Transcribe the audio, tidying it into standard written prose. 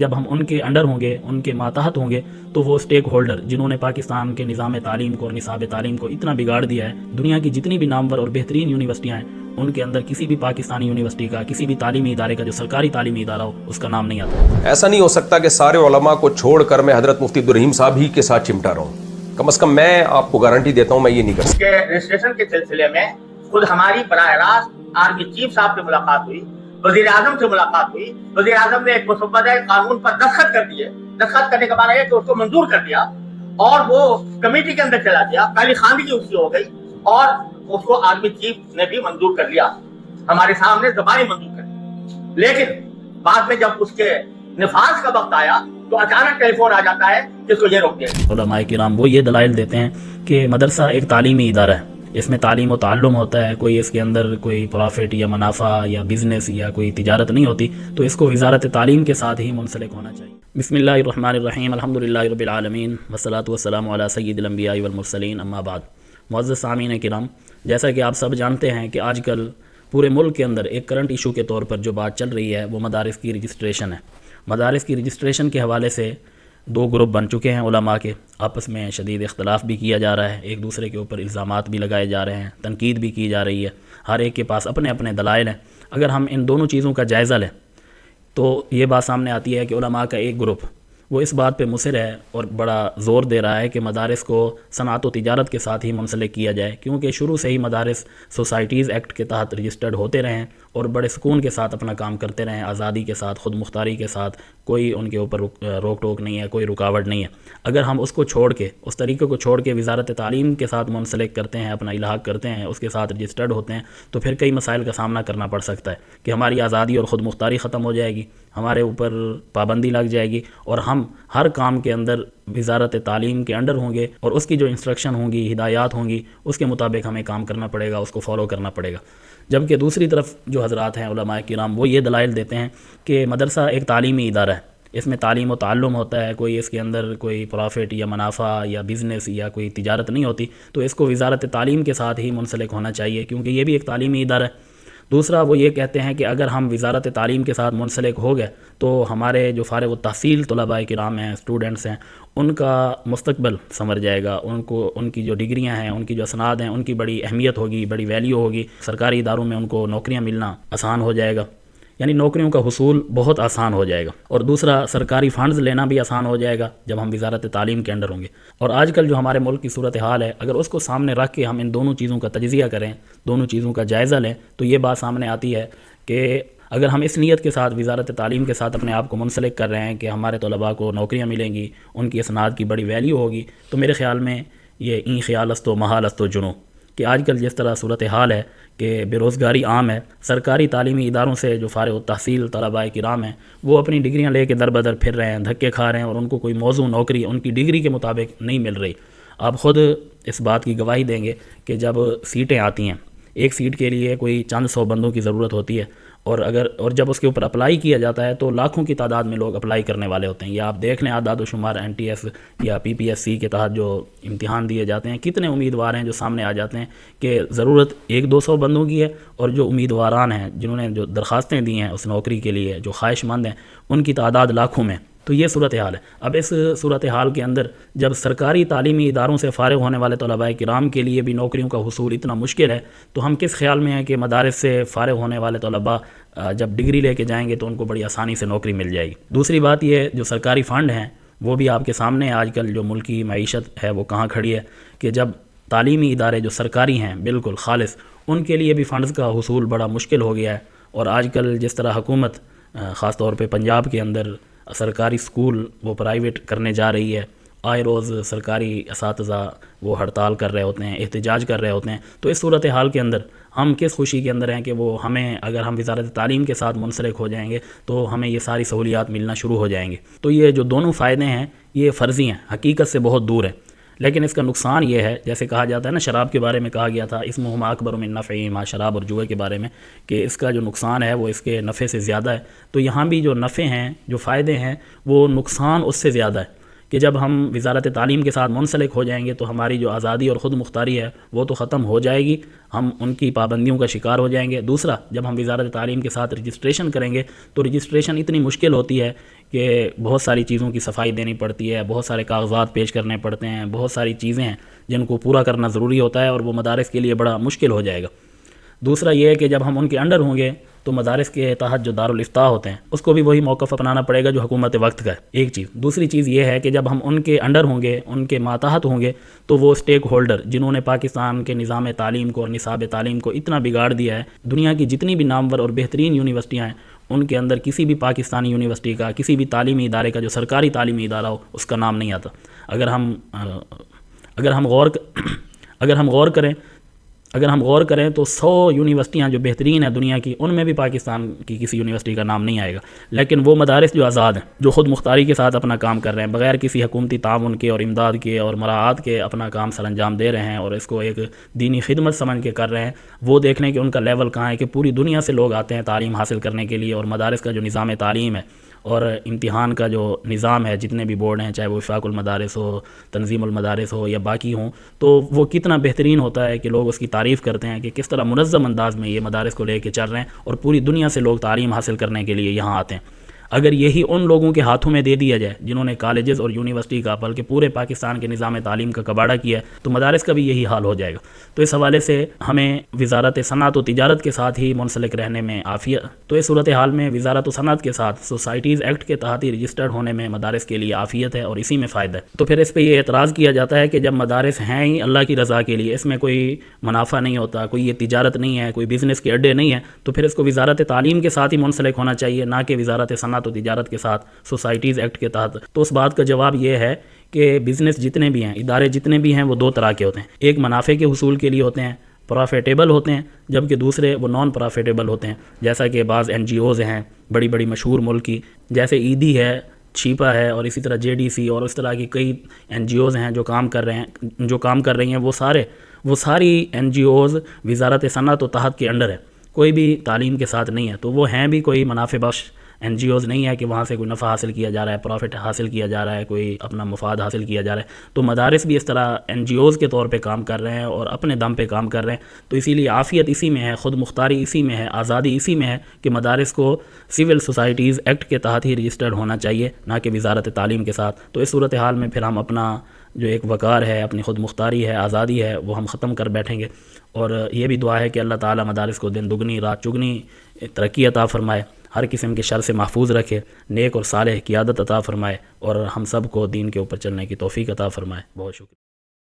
جب ہم ان کے انڈر ہوں گے، ان کے ماتحت ہوں گے، تو وہ سٹیک ہولڈر جنہوں نے پاکستان کے نظام تعلیم کو اور نصاب تعلیم کو اتنا بگاڑ دیا ہے، دنیا کی جتنی بھی نامور اور بہترین یونیورسٹیاں ہیں ان کے اندر کسی بھی پاکستانی یونیورسٹی کا، کسی بھی تعلیمی ادارے کا جو سرکاری تعلیمی ادارہ ہو اس کا نام نہیں آتا۔ ایسا نہیں ہو سکتا کہ سارے علماء کو چھوڑ کر میں حضرت مفتی عبدالرحیم صاحب ہی کے ساتھ چمٹا رہا ہوں۔ کم از کم میں آپ کو گارنٹی دیتا ہوں میں یہ نہیں کر سکتا۔ رجسٹریشن کے سلسلے میں خود ہماری براہ راست آرمی چیف صاحب سے ملاقات ہوئی، وزیر اعظم سے ملاقات ہوئی۔ وزیر اعظم نے ایک مسودہ قانون پر دستخط کر دیے، دستخط کرنے کا معنی ہے کہ اس کو منظور کر دیا اور وہ کمیٹی کے اندر چلا گیا، کالی خواندگی اس کی ہو گئی اور اس کو آرمی چیف نے بھی منظور کر لیا، ہمارے سامنے زبانی منظور کر لیا۔ لیکن بعد میں جب اس کے نفاذ کا وقت آیا تو اچانک ٹیلی فون آ جاتا ہے کہ اس کو یہ روک دیا۔ علماء کرام وہ یہ دلائل دیتے ہیں کہ مدرسہ ایک تعلیمی ادارہ ہے، اس میں تعلیم و تعلم ہوتا ہے، کوئی اس کے اندر کوئی پرافٹ یا منافع یا بزنس یا کوئی تجارت نہیں ہوتی، تو اس کو وزارت تعلیم کے ساتھ ہی منسلک ہونا چاہیے۔ بسم اللہ الرحمن الرحیم، الحمدللہ رب العالمین، والصلاۃ والسلام علی سید الانبیاء والمرسلین، اما بعد۔ معزز سامعین کرام، جیسا کہ آپ سب جانتے ہیں کہ آج کل پورے ملک کے اندر ایک کرنٹ ایشو کے طور پر جو بات چل رہی ہے وہ مدارس کی رجسٹریشن ہے۔ مدارس کی رجسٹریشن کے حوالے سے دو گروپ بن چکے ہیں علماء کے، آپس میں شدید اختلاف بھی کیا جا رہا ہے، ایک دوسرے کے اوپر الزامات بھی لگائے جا رہے ہیں، تنقید بھی کی جا رہی ہے، ہر ایک کے پاس اپنے اپنے دلائل ہیں۔ اگر ہم ان دونوں چیزوں کا جائزہ لیں تو یہ بات سامنے آتی ہے کہ علماء کا ایک گروپ وہ اس بات پہ مصر ہے اور بڑا زور دے رہا ہے کہ مدارس کو صنعت و تجارت کے ساتھ ہی منسلک کیا جائے، کیونکہ شروع سے ہی مدارس سوسائٹیز ایکٹ کے تحت رجسٹرڈ ہوتے رہے ہیں اور بڑے سکون کے ساتھ اپنا کام کرتے رہے ہیں، آزادی کے ساتھ، خود مختاری کے ساتھ، کوئی ان کے اوپر روک ٹوک نہیں ہے، کوئی رکاوٹ نہیں ہے۔ اگر ہم اس کو چھوڑ کے، اس طریقے کو چھوڑ کے وزارت تعلیم کے ساتھ منسلک کرتے ہیں، اپنا الحاق کرتے ہیں، اس کے ساتھ رجسٹرڈ ہوتے ہیں، تو پھر کئی مسائل کا سامنا کرنا پڑ سکتا ہے کہ ہماری آزادی اور خود مختاری ختم ہو جائے گی، ہمارے اوپر پابندی لگ جائے گی اور ہم ہر کام کے اندر وزارت تعلیم کے انڈر ہوں گے اور اس کی جو انسٹرکشن ہوں گی، ہدایات ہوں گی، اس کے مطابق ہمیں کام کرنا پڑے گا، اس کو فالو کرنا پڑے گا۔ جبکہ دوسری طرف جو حضرات ہیں علماء کرام وہ یہ دلائل دیتے ہیں کہ مدرسہ ایک تعلیمی ادارہ ہے، اس میں تعلیم و تعلم ہوتا ہے، کوئی اس کے اندر کوئی پرافٹ یا منافع یا بزنس یا کوئی تجارت نہیں ہوتی، تو اس کو وزارت تعلیم کے ساتھ ہی منسلک ہونا چاہیے کیونکہ یہ بھی ایک تعلیمی ادارہ ہے۔ دوسرا وہ یہ کہتے ہیں کہ اگر ہم وزارت تعلیم کے ساتھ منسلک ہو گئے تو ہمارے جو فارغ التحصیل طلباء کرام ہیں، اسٹوڈنٹس ہیں، ان کا مستقبل سنور جائے گا، ان کی جو ڈگریاں ہیں، ان کی جو اسناد ہیں، ان کی بڑی اہمیت ہوگی، بڑی ویلیو ہوگی، سرکاری اداروں میں ان کو نوکریاں ملنا آسان ہو جائے گا، یعنی نوکریوں کا حصول بہت آسان ہو جائے گا، اور دوسرا سرکاری فنڈز لینا بھی آسان ہو جائے گا جب ہم وزارت تعلیم کے انڈر ہوں گے۔ اور آج کل جو ہمارے ملک کی صورتحال ہے، اگر اس کو سامنے رکھ کے ہم ان دونوں چیزوں کا تجزیہ کریں، دونوں چیزوں کا جائزہ لیں، تو یہ بات سامنے آتی ہے کہ اگر ہم اس نیت کے ساتھ وزارت تعلیم کے ساتھ اپنے آپ کو منسلک کر رہے ہیں کہ ہمارے طلباء کو نوکریاں ملیں گی، ان کی اسناد کی بڑی ویلیو ہوگی، تو میرے خیال میں یہ این خیال است و محال است و جنو کہ آج کل جس طرح صورتحال ہے کہ بے روزگاری عام ہے، سرکاری تعلیمی اداروں سے جو فارغ التحصیل طلباء کرام ہیں وہ اپنی ڈگریاں لے کے در بدر پھر رہے ہیں، دھکے کھا رہے ہیں اور ان کو کوئی موزوں نوکری ان کی ڈگری کے مطابق نہیں مل رہی۔ آپ خود اس بات کی گواہی دیں گے کہ جب سیٹیں آتی ہیں، ایک سیٹ کے لیے کوئی چند سو بندوں کی ضرورت ہوتی ہے اور جب اس کے اوپر اپلائی کیا جاتا ہے تو لاکھوں کی تعداد میں لوگ اپلائی کرنے والے ہوتے ہیں۔ یا آپ دیکھ لیں اعداد و شمار NTS یا PPSC کے تحت جو امتحان دیے جاتے ہیں، کتنے امیدوار ہیں جو سامنے آ جاتے ہیں کہ ضرورت 100-200 بندوں کی ہے، اور جو امیدواران ہیں جنہوں نے جو درخواستیں دی ہیں اس نوکری کے لیے، جو خواہش مند ہیں، ان کی تعداد لاکھوں میں۔ تو یہ صورتحال ہے۔ اب اس صورتحال کے اندر جب سرکاری تعلیمی اداروں سے فارغ ہونے والے طلباء کرام کے لیے بھی نوکریوں کا حصول اتنا مشکل ہے، تو ہم کس خیال میں ہیں کہ مدارس سے فارغ ہونے والے طلباء جب ڈگری لے کے جائیں گے تو ان کو بڑی آسانی سے نوکری مل جائے گی۔ دوسری بات یہ جو سرکاری فنڈ ہیں وہ بھی آپ کے سامنے ہے، آج کل جو ملکی معیشت ہے وہ کہاں کھڑی ہے کہ جب تعلیمی ادارے جو سرکاری ہیں بالکل خالص، ان کے لیے بھی فنڈز کا حصول بڑا مشکل ہو گیا ہے۔ اور آج کل جس طرح حکومت خاص طور پہ پنجاب کے اندر سرکاری سکول وہ پرائیویٹ کرنے جا رہی ہے، آئے روز سرکاری اساتذہ وہ ہڑتال کر رہے ہوتے ہیں، احتجاج کر رہے ہوتے ہیں، تو اس صورتحال کے اندر ہم کس خوشی کے اندر ہیں کہ وہ ہمیں اگر ہم وزارت تعلیم کے ساتھ منسلک ہو جائیں گے تو ہمیں یہ ساری سہولیات ملنا شروع ہو جائیں گے۔ تو یہ جو دونوں فائدے ہیں یہ فرضی ہیں، حقیقت سے بہت دور ہیں، لیکن اس کا نقصان یہ ہے، جیسے کہا جاتا ہے نا، شراب کے بارے میں کہا گیا تھا اسمہما اکبر من نفعہما، شراب اور جوئے کے بارے میں، کہ اس کا جو نقصان ہے وہ اس کے نفع سے زیادہ ہے۔ تو یہاں بھی جو نفع ہیں، جو فائدے ہیں، وہ نقصان اس سے زیادہ ہے کہ جب ہم وزارت تعلیم کے ساتھ منسلک ہو جائیں گے تو ہماری جو آزادی اور خود مختاری ہے وہ تو ختم ہو جائے گی، ہم ان کی پابندیوں کا شکار ہو جائیں گے۔ دوسرا، جب ہم وزارت تعلیم کے ساتھ رجسٹریشن کریں گے تو رجسٹریشن اتنی مشکل ہوتی ہے کہ بہت ساری چیزوں کی صفائی دینی پڑتی ہے، بہت سارے کاغذات پیش کرنے پڑتے ہیں، بہت ساری چیزیں ہیں جن کو پورا کرنا ضروری ہوتا ہے اور وہ مدارس کے لیے بڑا مشکل ہو جائے گا۔ دوسرا یہ ہے کہ جب ہم ان کے انڈر ہوں گے تو مدارس کے تحت جو دارالافتاء ہوتے ہیں اس کو بھی وہی موقف اپنانا پڑے گا جو حکومت وقت کا ہے، ایک چیز۔ دوسری چیز یہ ہے کہ جب ہم ان کے انڈر ہوں گے، ان کے ماتحت ہوں گے، تو وہ اسٹیک ہولڈر جنہوں نے پاکستان کے نظام تعلیم کو اور نصاب تعلیم کو اتنا بگاڑ دیا ہے، دنیا کی جتنی بھی نامور اور بہترین یونیورسٹیاں ہیں ان کے اندر کسی بھی پاکستانی یونیورسٹی کا، کسی بھی تعلیمی ادارے کا جو سرکاری تعلیمی ادارہ ہو اس کا نام نہیں آتا۔ اگر ہم غور کریں تو 100 یونیورسٹیاں جو بہترین ہیں دنیا کی، ان میں بھی پاکستان کی کسی یونیورسٹی کا نام نہیں آئے گا۔ لیکن وہ مدارس جو آزاد ہیں، جو خود مختاری کے ساتھ اپنا کام کر رہے ہیں، بغیر کسی حکومتی تعاون کے اور امداد کے اور مراعات کے اپنا کام سر انجام دے رہے ہیں اور اس کو ایک دینی خدمت سمجھ کے کر رہے ہیں، وہ دیکھنے کہ ان کا لیول کہاں ہے کہ پوری دنیا سے لوگ آتے ہیں تعلیم حاصل کرنے کے لیے، اور مدارس کا جو نظام تعلیم ہے اور امتحان کا جو نظام ہے، جتنے بھی بورڈ ہیں، چاہے وہ وفاق المدارس ہو، تنظیم المدارس ہو یا باقی ہوں، تو وہ کتنا بہترین ہوتا ہے کہ لوگ اس کی تعریف کرتے ہیں کہ کس طرح منظم انداز میں یہ مدارس کو لے کے چل رہے ہیں اور پوری دنیا سے لوگ تعلیم حاصل کرنے کے لیے یہاں آتے ہیں۔ اگر یہی ان لوگوں کے ہاتھوں میں دے دیا جائے جنہوں نے کالجز اور یونیورسٹی کا بلکہ پورے پاکستان کے نظام تعلیم کا کباڑہ کیا ہے، تو مدارس کا بھی یہی حال ہو جائے گا۔ تو اس حوالے سے ہمیں وزارت صنعت و تجارت کے ساتھ ہی منسلک رہنے میں عافیت، تو اس صورتحال میں وزارت و صنعت کے ساتھ سوسائٹیز ایکٹ کے تحت ہی رجسٹرڈ ہونے میں مدارس کے لیے عافیت ہے اور اسی میں فائدہ ہے۔ تو پھر اس پہ یہ اعتراض کیا جاتا ہے کہ جب مدارس ہیں ہی اللہ کی رضا کے لیے، اس میں کوئی منافع نہیں ہوتا، کوئی یہ تجارت نہیں ہے، کوئی بزنس کے اڈے نہیں ہیں، تو پھر اس کو وزارت تعلیم کے ساتھ ہی منسلک ہونا چاہیے، نہ کہ وزارت صنعت و تجارت کے ساتھ سوسائٹیز ایکٹ کے تحت۔ تو اس بات کا جواب یہ ہے کہ بزنس جتنے بھی ہیں، ادارے جتنے بھی ہیں، وہ دو طرح کے ہوتے ہیں۔ ایک منافع کے حصول کے لیے ہوتے ہیں، پروفیٹیبل ہوتے ہیں، جبکہ دوسرے وہ نان پروفیٹیبل ہوتے ہیں، جیسا کہ بعض NGOز ہیں بڑی بڑی مشہور ملک کی، جیسے ایدی ہے، چھیپا ہے، اور اسی طرح JDC اور اس طرح کی کئی NGOز ہیں جو کام کر رہی ہیں، وہ ساری NGOز وزارت صنعت و تحت کے انڈر ہے، کوئی بھی تعلیم کے ساتھ نہیں ہے۔ تو وہ ہیں بھی کوئی منافع بخش NGOز نہیں ہے کہ وہاں سے کوئی نفع حاصل کیا جا رہا ہے، پروفٹ حاصل کیا جا رہا ہے، کوئی اپنا مفاد حاصل کیا جا رہا ہے۔ تو مدارس بھی اس طرح NGOز کے طور پہ کام کر رہے ہیں اور اپنے دم پہ کام کر رہے ہیں۔ تو اسی لیے عافیت اسی میں ہے، خود مختاری اسی میں ہے، آزادی اسی میں ہے کہ مدارس کو سول سوسائٹیز ایکٹ کے تحت ہی رجسٹرڈ ہونا چاہیے، نہ کہ وزارت تعلیم کے ساتھ۔ تو اس صورتحال میں پھر ہم اپنا جو ایک وقار ہے، اپنی خود مختاری ہے، آزادی ہے، وہ ہم ختم کر بیٹھیں گے۔ اور یہ بھی دعا ہے کہ اللہ تعالیٰ مدارس کو دن دگنی رات چگنی ترقی عطا فرمائے، ہر قسم کے شر سے محفوظ رکھے، نیک اور صالح قیادت عطا فرمائے، اور ہم سب کو دین کے اوپر چلنے کی توفیق عطا فرمائے۔ بہت شکریہ۔